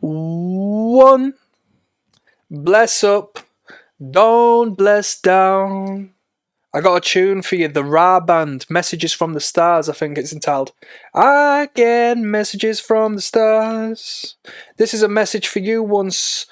One, bless up, don't bless down. I got a tune for you, the Ra Band, Messages from the Stars, I think it's entitled. I get messages from the stars. This is a message for you once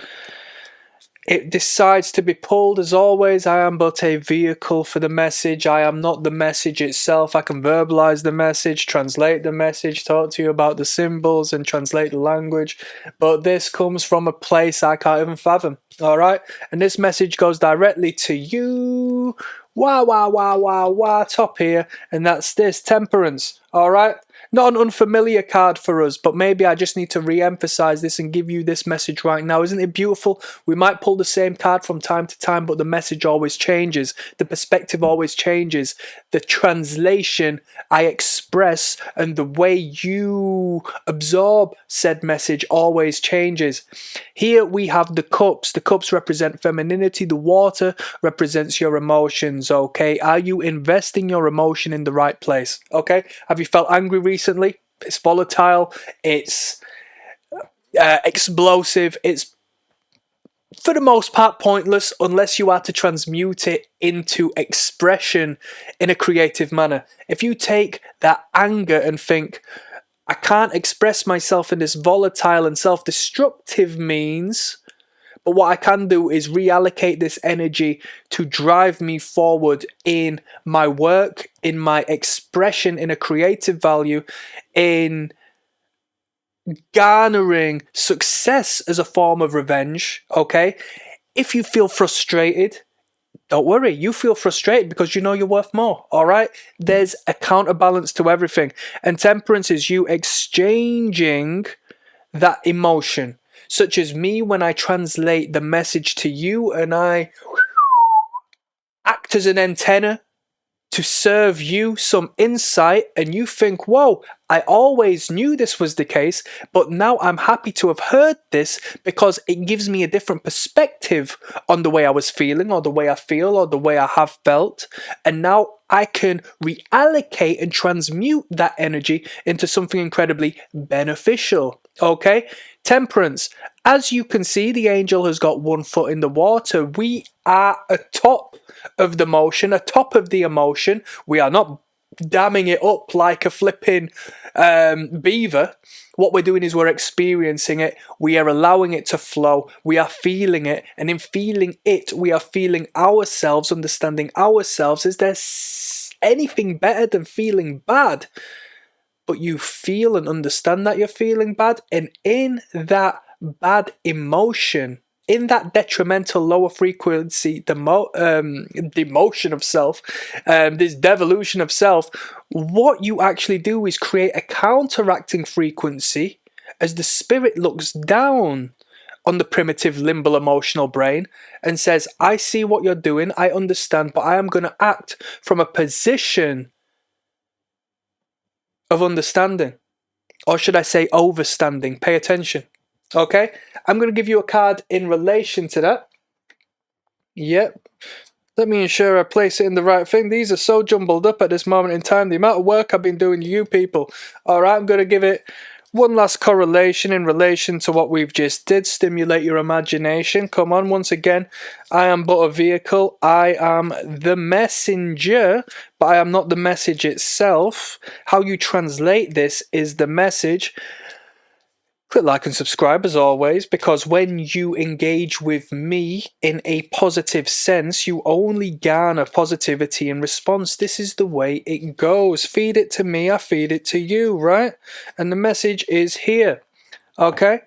it decides to be pulled. As always, I am but a vehicle for the message. I am not the message itself. I can verbalize the message, translate the message, talk to you about the symbols and translate the language. But this comes from a place I can't even fathom. Alright? And this message goes directly to you. Wow, wow, wow, wow, wow, top here. And that's this, Temperance. Alright? Not an unfamiliar card for us, but maybe I just need to re-emphasize this and give you this message right now. Isn't it beautiful? We might pull the same card from time to time, but the message always changes. The perspective always changes. The translation I express and the way you absorb said message always changes. Here we have the cups. The cups represent femininity. The water represents your emotions, okay? Are you investing your emotion in the right place, okay? Have you felt angry recently? It's volatile. It's explosive. It's for the most part pointless unless you are to transmute it into expression in a creative manner. If you take that anger and think, I can't express myself in this volatile and self-destructive means, but what I can do is reallocate this energy to drive me forward in my work, in my expression, in a creative value, in garnering success as a form of revenge, okay? If you feel frustrated, don't worry, you feel frustrated because you know you're worth more, alright? There's a counterbalance to everything. And temperance is you exchanging that emotion, such as me when I translate the message to you and I act as an antenna to serve you some insight, and you think, whoa, I always knew this was the case, but now I'm happy to have heard this because it gives me a different perspective on the way I was feeling or the way I feel or the way I have felt, and now I can reallocate and transmute that energy into something incredibly beneficial, okay? Temperance. As you can see, the angel has got one foot in the water. We are atop of the motion, atop of the emotion. We are not damming it up like a flipping beaver. What we're doing is we're experiencing it. We are allowing it to flow. We are feeling it. And in feeling it, we are feeling ourselves, understanding ourselves. Is there anything better than feeling bad? But you feel and understand that you're feeling bad. And in that bad emotion, in that detrimental lower frequency demotion of self, this devolution of self, what you actually do is create a counteracting frequency as the spirit looks down on the primitive limbal emotional brain and says, I see what you're doing, I understand, but I am going to act from a position of understanding. Or should I say overstanding? Pay attention. Okay, I'm going to give you a card in relation to that. Yep. Let me ensure I place it in the right thing. These are so jumbled up at this moment in time. The amount of work I've been doing to you people. Alright, I'm going to give it one last correlation in relation to what we've just did. Stimulate your imagination. Come on, once again, I am but a vehicle. I am the messenger, but I am not the message itself. How you translate this is the message. Click like and subscribe as always, because when you engage with me in a positive sense, you only garner positivity in response. This is the way it goes. Feed it to me, I feed it to you, right? And the message is here, okay?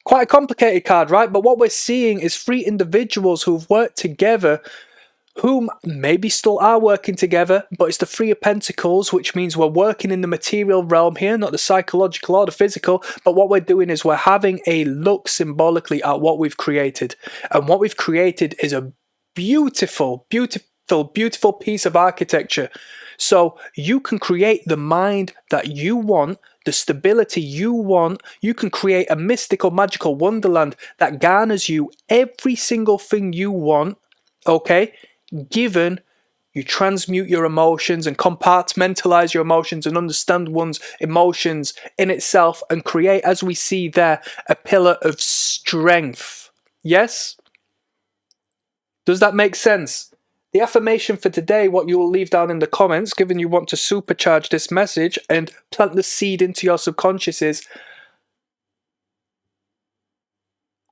Quite a complicated card, right? But what we're seeing is three individuals who've worked together, whom maybe still are working together, but it's the Three of Pentacles, which means we're working in the material realm here, not the psychological or the physical, but what we're doing is we're having a look symbolically at what we've created. And what we've created is a beautiful, beautiful, beautiful piece of architecture. So you can create the mind that you want, the stability you want. You can create a mystical, magical wonderland that garners you every single thing you want, okay? Given You transmute your emotions and compartmentalize your emotions and understand one's emotions in itself and create, as we see there, a pillar of strength. Yes? Does that make sense? The affirmation for today, what you will leave down in the comments, given you want to supercharge this message and plant the seed into your subconscious, is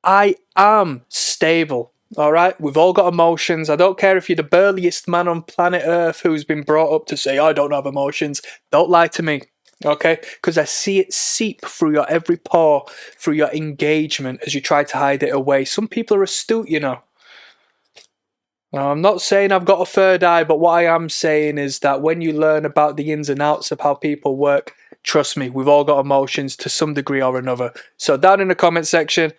I am stable. All right? We've all got emotions. I don't care if you're the burliest man on planet Earth who's been brought up to say, I don't have emotions. Don't lie to me. Okay? Because I see it seep through your every pore, through your engagement as you try to hide it away. Some people are astute, you know. Now, I'm not saying I've got a third eye, but what I am saying is that when you learn about the ins and outs of how people work, trust me, we've all got emotions to some degree or another. So down in the comment section,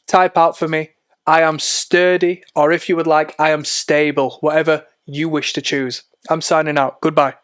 type out for me, I am sturdy, or if you would like, I am stable, whatever you wish to choose. I'm signing out. Goodbye.